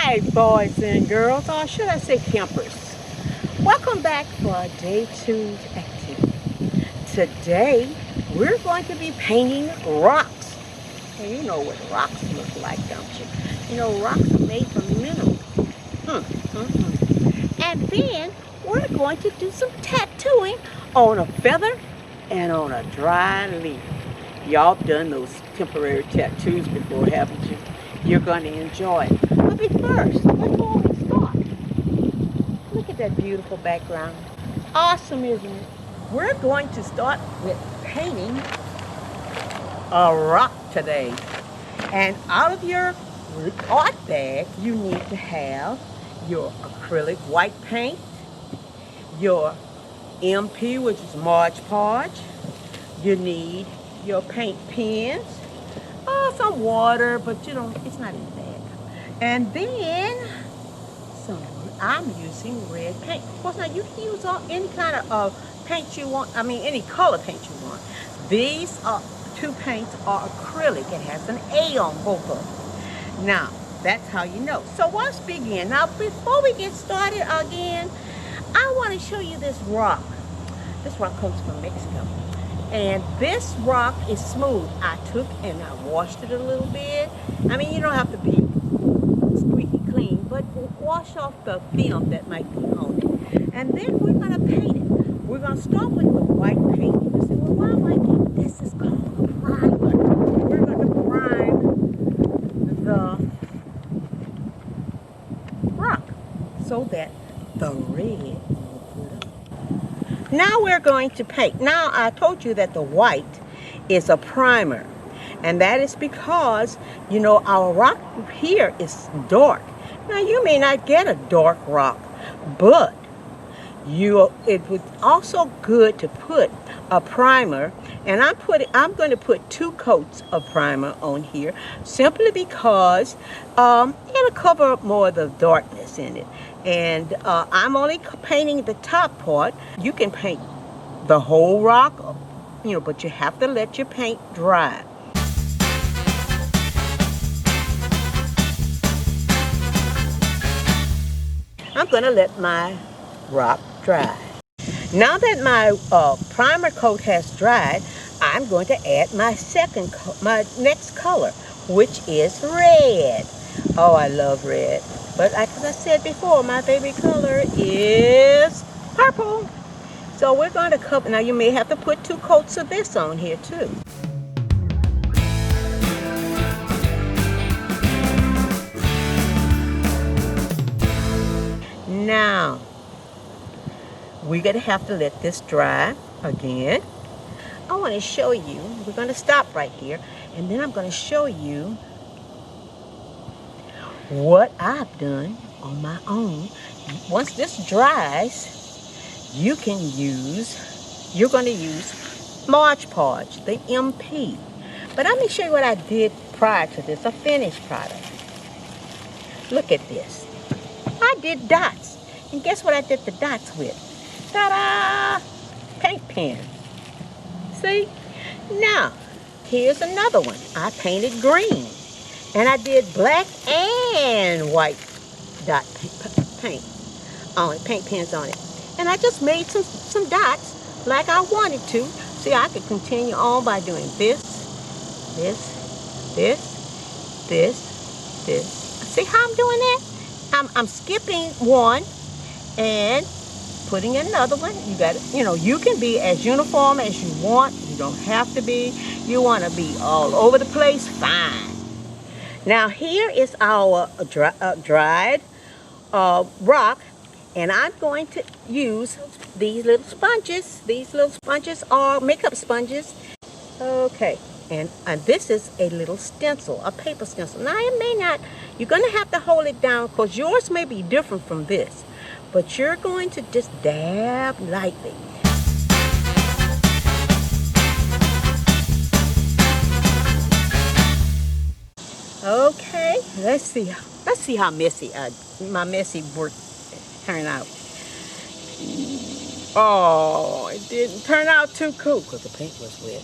Hi, boys and girls, or should I say campers. Welcome back for day 2's activity. Today, we're going to be painting rocks. And you know what rocks look like, don't you? You know, rocks are made from minerals. And then, we're going to do some tattooing on a feather and on a dry leaf. Y'all done those temporary tattoos before, haven't you? You're going to enjoy it. But first, before we start, look at that beautiful background. Awesome, isn't it? We're going to start with painting a rock today. And out of your art bag, you need to have your acrylic white paint, your MP, which is Mod Podge. You need your paint pens, some water, but you know, it's not in the bag. And then I'm using red paint. Of course, now you can use any kind of paint you want. I mean, any color paint you want. These two paints are acrylic. It has an A on both of them. Now, that's how you know. So let's begin. Now, before we get started again, I want to show you this rock. This rock comes from Mexico. And this rock is smooth. I took and I washed it a little bit. I mean, you don't have to be squeaky clean, but wash off the film that might be on it. And then we're going to paint it. We're going to start with the white paint. You say, well, why am I doing this? Is called a primer. We're going to prime the rock so that the red. Now we're going to paint. Now I told you that the white is a primer. And that is because, you know, our rock here is dark. Now you may not get a dark rock, but it was also good to put a primer. And I'm going to put 2 coats of primer on here simply because it'll cover up more of the darkness in it. And I'm only painting the top part. You can paint the whole rock, you know, but you have to let your paint dry. I'm going to let my rock dry. Now that my primer coat has dried, I'm going to add my next color, which is red. Oh, I love red. But like I said before, my favorite color is purple. So we're going to cover. Now you may have to put 2 coats of this on here too. Now, we're going to have to let this dry again. I want to show you, we're going to stop right here, and then I'm going to show you what I've done on my own. Once this dries, you're going to use Mod Podge, the MP. But let me show you what I did prior to this, a finished product. Look at this. I did dots. And guess what I did the dots with? Ta-da! Paint pen. See? Now, here's another one. I painted green. And I did black and white dot paint pens on it. And I just made some dots like I wanted to. See, I could continue on by doing this. See how I'm doing that? I'm skipping one and putting another one. You got it. You know, you can be as uniform as you want. You don't have to be. You want to be all over the place? Fine. Now here is our dried rock, and I'm going to use these little sponges. These little sponges are makeup sponges. Okay, and this is a little stencil, a paper stencil. Now it may not, you're going to have to hold it down because yours may be different from this, but you're going to just dab lightly. Okay, let's see how messy my messy work turned out. Oh, it didn't turn out too cool because the paint was wet.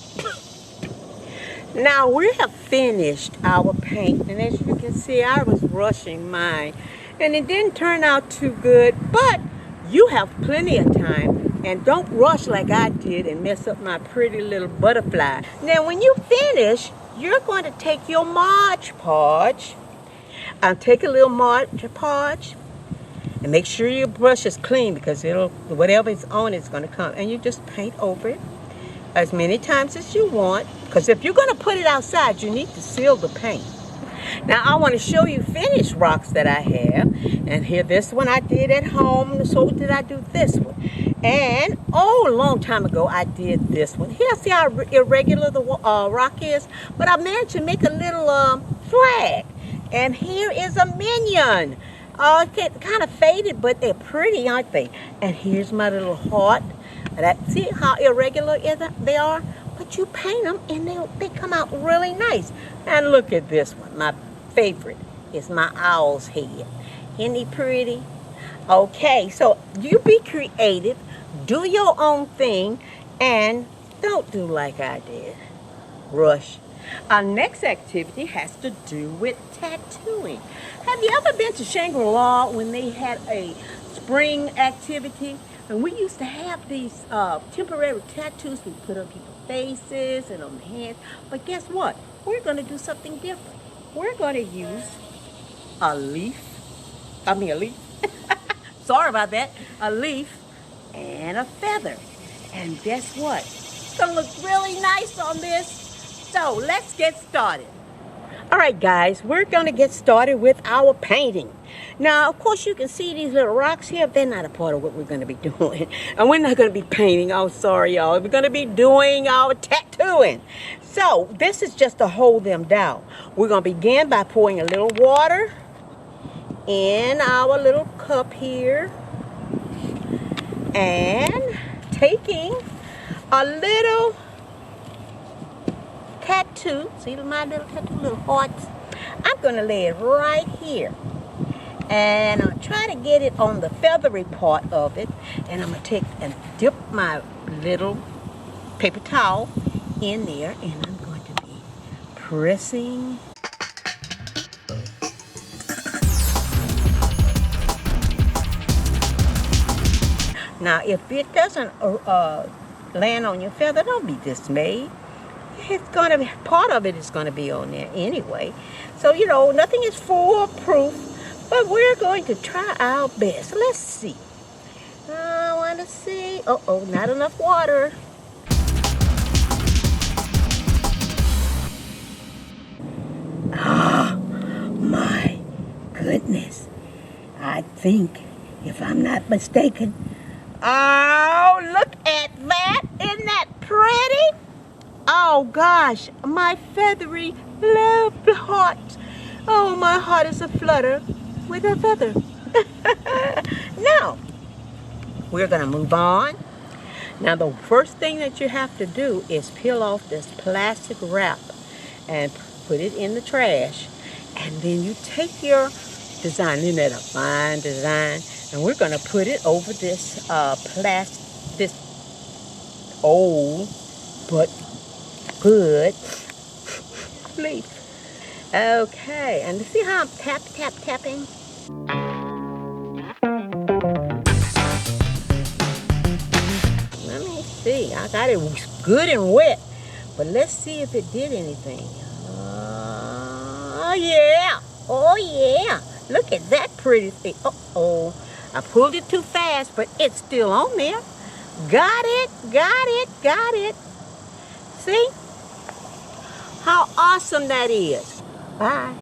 Now we have finished our paint, and as you can see, I was rushing mine, and it didn't turn out too good, but you have plenty of time, and don't rush like I did and mess up my pretty little butterfly. Now when you finish, you're going to take your Mod Podge, take a little Mod Podge, and make sure your brush is clean, because whatever is on it's going to come, and you just paint over it as many times as you want, because if you're going to put it outside, you need to seal the paint. Now I want to show you finished rocks that I have, and here, this one I did at home. So did I do this one? And a long time ago I did this one. Here, see how irregular the rock is, but I managed to make a little flag. And here is a minion. It's kind of faded, but they're pretty, aren't they? And here's my little heart. See how irregular they are? But you paint them and they come out really nice. And look at this one. My favorite is my owl's head. Isn't he pretty? Okay, so you be creative. Do your own thing. And don't do like I did. Rush. Our next activity has to do with tattooing. Have you ever been to Shangri when they had a spring activity? And we used to have these temporary tattoos we put on people's faces and on the hands. But guess what? We're going to do something different. We're going to use a leaf. Sorry about that. A leaf and a feather. And guess what? It's going to look really nice on this. So let's get started. All right, guys, we're going to get started with our painting. Now, of course, you can see these little rocks here. They're not a part of what we're going to be doing. And we're not going to be painting. Oh, sorry, y'all. We're going to be doing our tattooing. So this is just to hold them down. We're going to begin by pouring a little water in our little cup here. And taking a little tattoo. See my little tattoo, little hearts? I'm going to lay it right here. And I'll try to get it on the feathery part of it. And I'm going to take and dip my little paper towel in there. And I'm going to be pressing. Now, if it doesn't land on your feather, don't be dismayed. It's going to be, part of it is going to be on there anyway. So, you know, nothing is foolproof. But we're going to try our best. Let's see. I want to see. Uh-oh, not enough water. Oh, my goodness. I think, if I'm not mistaken. Oh, look at that. Isn't that pretty? Oh, gosh. My feathery love heart. Oh, my heart is a flutter with a feather. Now, we're going to move on. Now, the first thing that you have to do is peel off this plastic wrap and put it in the trash. And then you take your design, isn't that a fine design? And we're going to put it over this this old but good leaf. Okay, and see how I'm tapping? Let me see. I got it good and wet, but let's see if it did anything. Oh yeah! Oh yeah! Look at that pretty thing. Uh-oh. I pulled it too fast, but it's still on there. Got it, got it, got it. See? How awesome that is. Bye.